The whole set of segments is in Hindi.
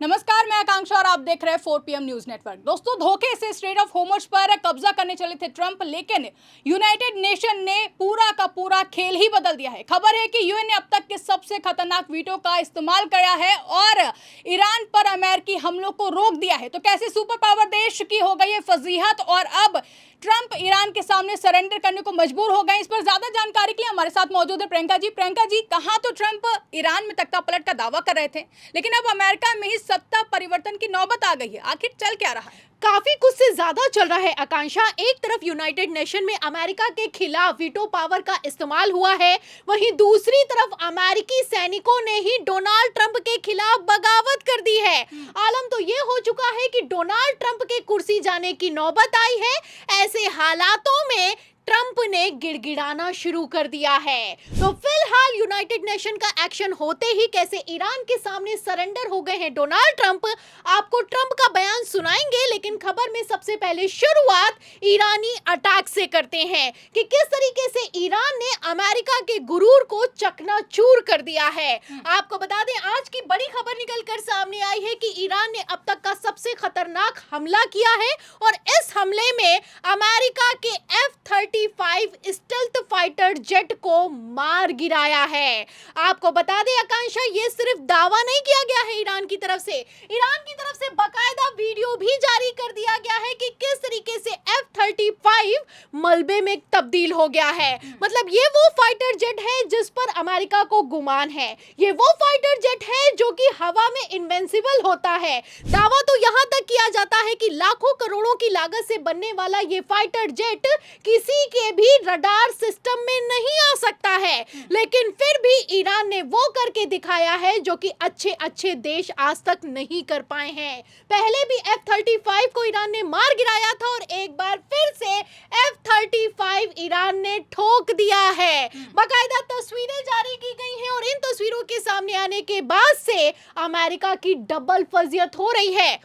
नमस्कार, मैं आकांक्षा और आप देख रहे हैं 4 PM न्यूज नेटवर्क। दोस्तों, धोखे से स्ट्रेट ऑफ होर्मुज़ पर कब्जा करने चले थे ट्रंप, लेकिन यूनाइटेड नेशन ने पूरा का पूरा खेल ही बदल दिया है। खबर है कि यूएन ने अब तक के सबसे खतरनाक वीटो का इस्तेमाल किया है और ईरान पर अमेरिकी हमलों को रोक दिया है। तो कैसे सुपर पावर देश की हो गई है फजीहत और अब ट्रंप ईरान के सामने सरेंडर करने को मजबूर हो गए। इस पर ज्यादा जानकारी के लिए हमारे साथ मौजूद है प्रियंका जी। प्रियंका जी, कहाँ तो ट्रंप ईरान में तख्ता पलट का दावा कर रहे थे, लेकिन अब अमेरिका में ही सत्ता परिवर्तन की नौबत आ गई है। आखिर चल क्या रहा है? काफी कुछ से ज्यादा चल रहा है आकांक्षा। एक तरफ यूनाइटेड नेशन में अमेरिका के खिलाफ वीटो पावर का इस्तेमाल हुआ है, वहीं दूसरी तरफ अमेरिकी सैनिकों ने ही डोनाल्ड ट्रंप के खिलाफ बगावत कर दी है। आलम तो ये हो चुका है कि डोनाल्ड ट्रंप के कुर्सी जाने की नौबत आई है। ऐसे हालातों में ट्रंप ने गिड़गिड़ाना शुरू कर दिया है। तो फिलहाल यूनाइटेड नेशन का एक्शन होते ही कैसे ईरान के सामने सरेंडर हो गए हैं डोनाल्ड ट्रंप, आपको ट्रंप का बयान सुनाएंगे, लेकिन खबर में सबसे पहले शुरुआत ईरानी अटैक से करते हैं कि किस तरीके से ईरान ने अमेरिका के गुरूर को चकनाचूर कर दिया है। आपको बता दें, आज की बड़ी खबर निकल कर सामने आई है कि ईरान ने अब तक का सबसे खतरनाक हमला किया है और इस हमले में अमेरिका के F-35 स्टेल्थ फाइटर जेट को मार गिराया है। आपको बता दें आकांक्षा, ये सिर्फ दावा नहीं किया गया है ईरान की तरफ से बकायदा वीडियो भी जारी कर दिया गया है कि किस तरीके से F-35 मलबे में तब्दील हो गया है। मतलब ये वो फाइटर जेट है जिस पर अमेरिका को गुमान है, ये वो फाइटर जेट है जो कि हवा में इनविंसिबल होता है। दावा तो यहां तक किया जाता है कि लाखों करोड़ों की लागत से बनने वाला ये फाइटर जेट किसी के भी रडार सिस्टम में नहीं आ सकता है, लेकिन फिर भी ईरान ने वो करके दिखाया है जो कि अच्छे देश आज तक नहीं कर पाए हैं। पहले भी F-35 को ईरान ने मार गिराया था और एक बार फिर से F-35 ईरान ने ठोक दिया है। बाकायदा तस्वीरें जारी की गई हैं और इन तस्वीरों के सामने आने के बाद से अमेरिका की डबल फजियत हो रही है।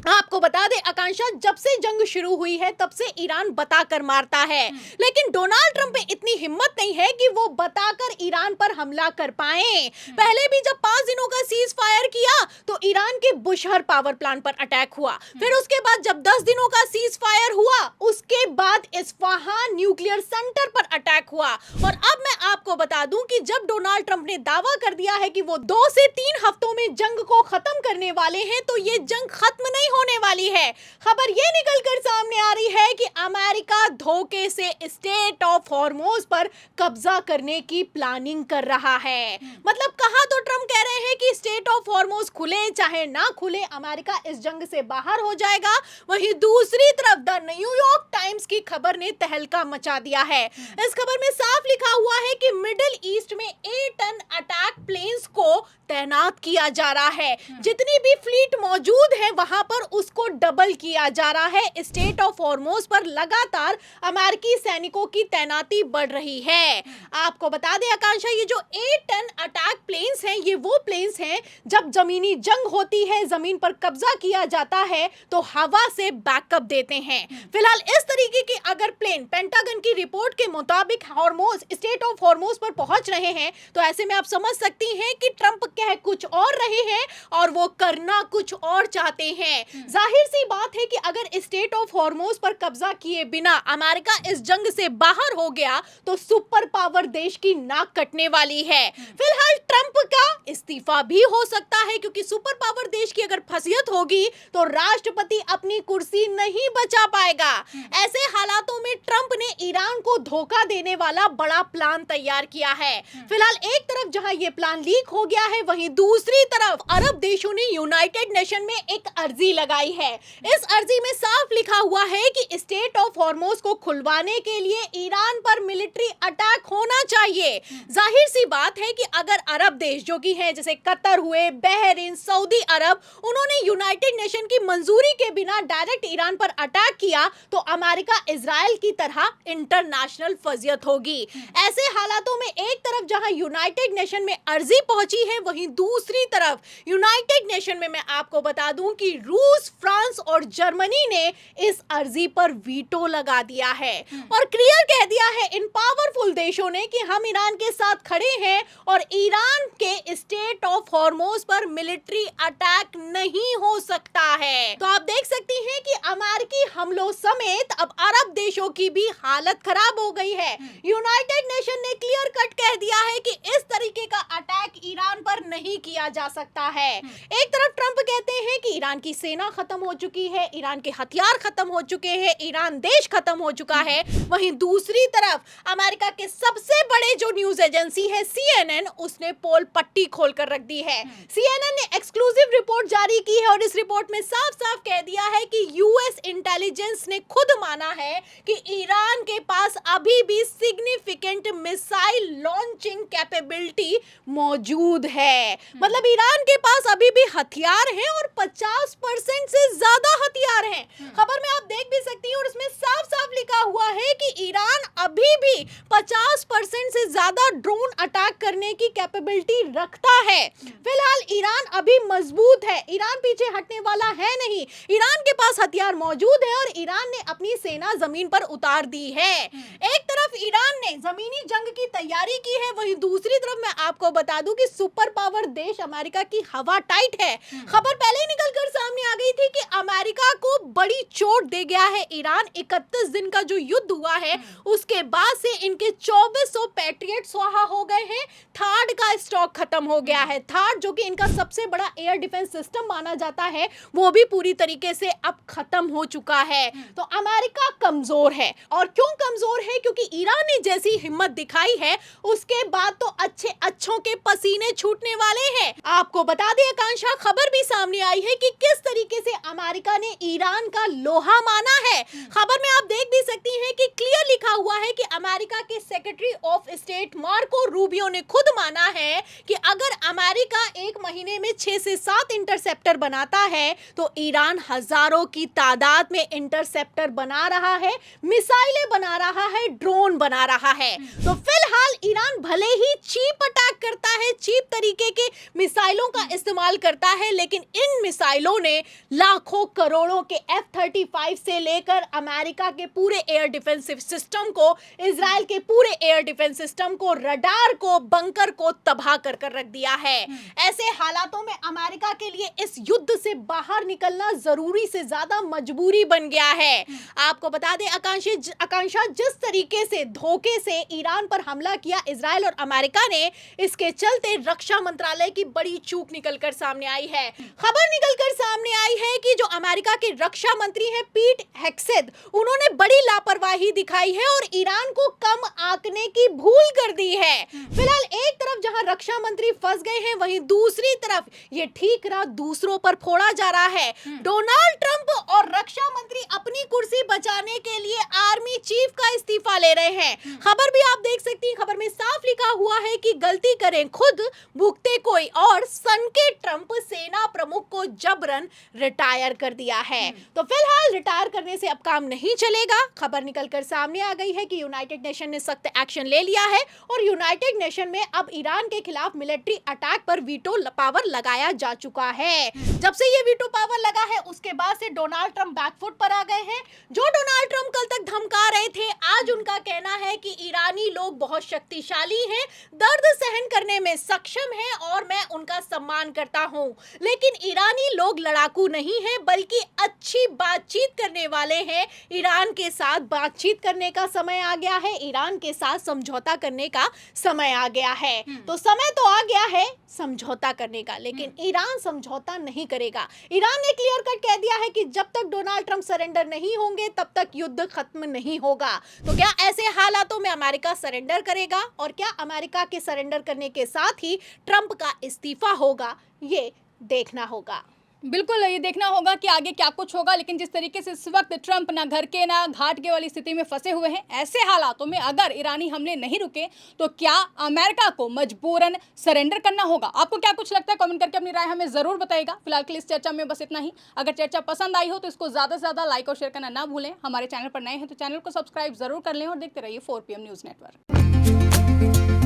आपको बता दें आकांक्षा, जब से जंग शुरू हुई है तब से ईरान बताकर मारता है, लेकिन डोनाल्ड ट्रंप में इतनी हिम्मत नहीं है कि वो बताकर ईरान पर हमला कर पाए। पहले भी जब 5 दिनों का सीज फायर किया तो ईरान के बुशहर पावर प्लांट पर अटैक हुआ, फिर उसके बाद जब 10 दिनों का सीज फायर हुआ उसके बाद इस्फहान न्यूक्लियर सेंटर पर अटैक हुआ। और अब मैं आपको बता दूं कि जब डोनाल्ड ट्रंप ने दावा कर दिया है कि वो 2 से 3 हफ्तों में जंग को खत्म करने वाले हैं, तो ये जंग खत्म नहीं होने वाली है। खबर ये निकल कर सामने आ रही है कि अमेरिका धोखे से स्टेट ऑफ हॉर्मुज़ पर कब्जा करने की प्लानिंग कर रहा है। मतलब कहा तो ट्रंप कह रहे हैं कि स्टेट ऑफ हॉर्मुज़ खुले चाहे ना खुले, अमेरिका इस जंग से बाहर हो जाएगा। वहीं दूसरी तरफ द न्यूयॉर्क टाइम्स की खबर ने तहलका मचा दिया है। इस खबर में साफ लिखा हुआ है कि मिडिल ईस्ट में 8 टन अटैक प्लेन्स को तैनात किया जा रहा है। जितनी भी फ्लीट मौजूद है वहां पर उसको डबल किया जा रहा है। स्टेट ऑफ हॉर्मुज़ पर लगातार अमेरिकी सैनिकों की तैनाती बढ़ रही है। आपको बता दें आकांक्षा, ये जो 8 टन अटैक प्लेन्स हैं, ये वो प्लेन्स हैं जब जमीनी जंग होती है, जमीन पर कब्जा किया जाता है तो हवा से बैकअप देते हैं। फिलहाल इस तरीके के अगर प्लेन पेंटागन की रिपोर्ट के मुताबिक हॉर्मुज़, स्टेट ऑफ हॉर्मुज़ पर पहुंच रहे हैं, तो ऐसे में आप समझ सकती हैं कि ट्रंप कह कुछ और रहे हैं और वो करना कुछ और चाहते हैं। जाहिर सी बात है कि अगर स्टेट ऑफ हॉर्मुज़ पर कब्जा किए बिना अमेरिका इस जंग से बाहर हो गया तो सुपर पावर देश की नाक कटने वाली है। फिलहाल ट्रंप का इस्तीफा भी हो सकता है, क्योंकि सुपर पावर देश की अगर फसीयत होगी तो राष्ट्रपति अपनी कुर्सी नहीं बचा पाएगा। ऐसे हालातों में ट्रंप ने ईरान को धोखा देने वाला बड़ा प्लान तैयार किया है। फिलहाल एक तरफ जहां ये प्लान लीक हो गया है, वहीं दूसरी तरफ अरब देशों ने यूनाइटेड नेशन में एक अर्जी लगाई है। इस अर्जी में साफ लिखा हुआ है कि स्टेट ऑफ हॉर्मुज़ को खुलवाने के लिए ईरान पर मिलिट्री अटैक होना चाहिए। जाहिर सी बात है कि अगर अरब देश जो कि हैं जैसे कतर हुए, बहरीन, सऊदी अरब, उन्होंने यूनाइटेड नेशन की मंजूरी के बिना डायरेक्ट ईरान पर अटैक किया तो अमेरिका इजराइल की तरह इंटरनेशनल फजियत होगी। ऐसे हालातों में एक तरफ जहां यूनाइटेड नेशन में अर्जी पहुंची है, वहीं वहीं दूसरी तरफ यूनाइटेड नेशन में मैं आपको बता दूं कि रूस, फ्रांस और जर्मनी ने इस अर्जी पर वीटो लगा दिया है और क्लियर कह दिया है इन पावरफुल देशों ने कि हम ईरान के साथ खड़े हैं और ईरान के स्टेट ऑफ हॉर्मोज पर मिलिट्री अटैक नहीं हो सकता है। तो आप देख सकती हैं कि अमेरिकी हमलों समेत अब अरब देशों की भी हालत खराब हो गई है। यूनाइटेड नेशन ने क्लियर कट कह दिया है कि इस तरीके का अटैक ईरान पर नहीं किया जा सकता है। एक तरफ ट्रंप कहते हैं कि ईरान की सेना खत्म हो चुकी है, ईरान के हथियार खत्म हो चुके हैं, ईरान देश खत्म हो चुका है। वहीं दूसरी तरफ अमेरिका के सबसे बड़े जो न्यूज एजेंसी है CNN, उसने पोल पट्टी खोलकर रख दी है। CNN ने एक्सक्लूसिव रिपोर्ट जारी की है और इस रिपोर्ट में साफ साफ कह दिया है कि यूएस इंटेलिजेंस ने खुद माना है कि ईरान के पास अभी भी सिग्निफिकेंट मिसाइल लॉन्चिंग कैपेबिलिटी मौजूद है। मतलब ईरान के पास अभी भी हथियार हैं और 50% से ज्यादा हथियार हैं। खबर में आप देख भी सकती हैं और इसमें साफ साफ लिखा हुआ है कि ईरान अभी भी 50% से ज्यादा ड्रोन अटैक करने की कैपेबिलिटी रखता है। फिलहाल ईरान अभी मजबूत है, ईरान पीछे हटने वाला है नहीं। ईरान के पास हथियार मौजूद है और ईरान ने अपनी सेना जमीन पर उतार दी है। एक तरफ ईरान ने जमीनी जंग की तैयारी की है, वहीं दूसरी तरफ मैं आपको बता दूं कि सुपर पावर देश अमेरिका की हवा टाइट है। खबर पहले ही निकलकर सामने आ गई थी कि अमेरिका को बड़ी चोट दे गया है ईरान। 31 दिन का जो युद्ध हुआ है उसके बाद से इनके 2400 पैट्रियट स्वाहा हो गए हैं। थार्ड का स्टॉक खत्म हो गया है। थार्ड जो कि इनका सबसे बड़ा एयर डिफेंस सिस्टम माना जाता है, वो भी पूरी तरीके से अब खत्म हो चुका है। तो अमेरिका कमजोर है। और क्यों कमजोर है? क्योंकि ईरान ने जैसी हिम्मत दिखाई है उसके बाद तो अच्छों के पसीने छूटने वाले हैं। आपको बता दें आकांक्षा, खबर भी सामने आई है कि किस तरीके से अमेरिका ने ईरान का लोहा माना है। खबर में आप देख भी सकती हैं कि क्लियर लिखा हुआ है कि अमेरिका के secretary of state Marco Rubio ने खुद माना है कि अगर अमेरिका एक महीने में 6 से 7 इंटरसेप्टर बनाता है तो ईरान हजारों की तादाद में इंटरसेप्टर बना रहा है, मिसाइलें बना रहा है, ड्रोन बना रहा है। तो फिलहाल ईरान भले ही चीप अटैक करता है, चीप तरीके के मिसाइलों का इस्तेमाल करता है, लेकिन इन मिसाइलों ने लाखों करोड़ों के F-35 से लेकर अमेरिका के पूरे एयर डिफेंसिव सिस्टम को, इजराइल के पूरे एयर डिफेंस सिस्टम को, रडार को, बंकर को तबाह कर कर रख दिया है। ऐसे हालातों में अमेरिका के लिए इस युद्ध से बाहर निकलना जरूरी से ज्यादा मजबूरी बन गया है। आपको बता दें आकांक्षा, जिस तरीके से धोखे से ईरान पर हमला किया इजराइल और अमेरिका ने, इसके चलते रक्षा मंत्रालय की बड़ी चूक निकलकर सामने आई है। खबर निकलकर सामने आई है कि जो अमेरिका के रक्षा मंत्री हैं पीट हेग्सेथ, उन्होंने बड़ी लापरवाही दिखाई है और ईरान को कम आंकने की भूल कर दी है। फिलहाल एक तरफ जहां रक्षा मंत्री फंस गए हैं, वहीं दूसरी तरफ ये ठीक रहा दूसरों पर फोड़ा जा रहा है। डोनाल्ड ट्रंप और रक्षा मंत्री अपनी कुर्सी बचाने के लिए आर्मी चीफ का इस्तीफा ले रहे हैं। खबर भी आप देख सकती हैं, खबर में साफ लिखा हुआ है कि गलती करें खुद, भुगते कोई और। सन के ट्रंप सेना प्रमुख को जबरन रिटायर कर दिया है। तो फिलहाल रिटायर करने से अब काम नहीं चलेगा। खबर निकलकर सामने आ गई है कि यूनाइटेड नेशन ने सख्त एक्शन ले लिया है और यूनाइटेड नेशन में अब ईरान के खिलाफ मिलिट्री अटैक पर वीटो पावर लगाया जा चुका है। जब से ये वीटो पावर लगा है उसके बाद से डोनाल्ड ट्रंप बैकफुट पर आ गए हैं। जो डोनाल्ड ट्रंप कल तक धमका रहे थे, आज उनका कहना है कि ईरानी लोग बहुत शक्तिशाली हैं, दर्द सहन करने में सक्षम हैं और मैं उनका सम्मान करता हूं। लेकिन ईरानी लोग लड़ाकू नहीं हैं, बल्कि अच्छी बातचीत करने वाले हैं। ईरान के साथ बातचीत करने का समय आ गया है, ईरान के साथ समझौता करने का समय आ गया है। तो समय तो आ गया है समझौता करने का, लेकिन ईरान समझौता नहीं करेगा। ईरान ने क्लियर कट कह दिया है कि जब तक डोनाल्ड ट्रंप सरेंडर नहीं होंगे तब तक युद्ध खत्म नहीं होगा। तो क्या ऐसे हालातों में अमेरिका सरेंडर करेगा और क्या अमेरिका के सरेंडर करने के साथ ही ट्रंप का इस्तीफा होगा, ये देखना होगा। बिल्कुल, ये देखना होगा कि आगे क्या कुछ होगा। लेकिन जिस तरीके से इस वक्त ट्रंप ना घर के ना घाट के वाली स्थिति में फंसे हुए हैं, ऐसे हालातों में अगर ईरानी हमले नहीं रुके तो क्या अमेरिका को मजबूरन सरेंडर करना होगा? आपको क्या कुछ लगता है? कमेंट करके अपनी राय हमें जरूर बताइएगा। फिलहाल के लिए इस चर्चा में बस इतना ही। अगर चर्चा पसंद आई हो तो इसको ज़्यादा से ज़्यादा लाइक और शेयर करना ना भूलें। हमारे चैनल पर नए हैं तो चैनल को सब्सक्राइब जरूर कर लें और देखते रहिए 4PM न्यूज़ नेटवर्क।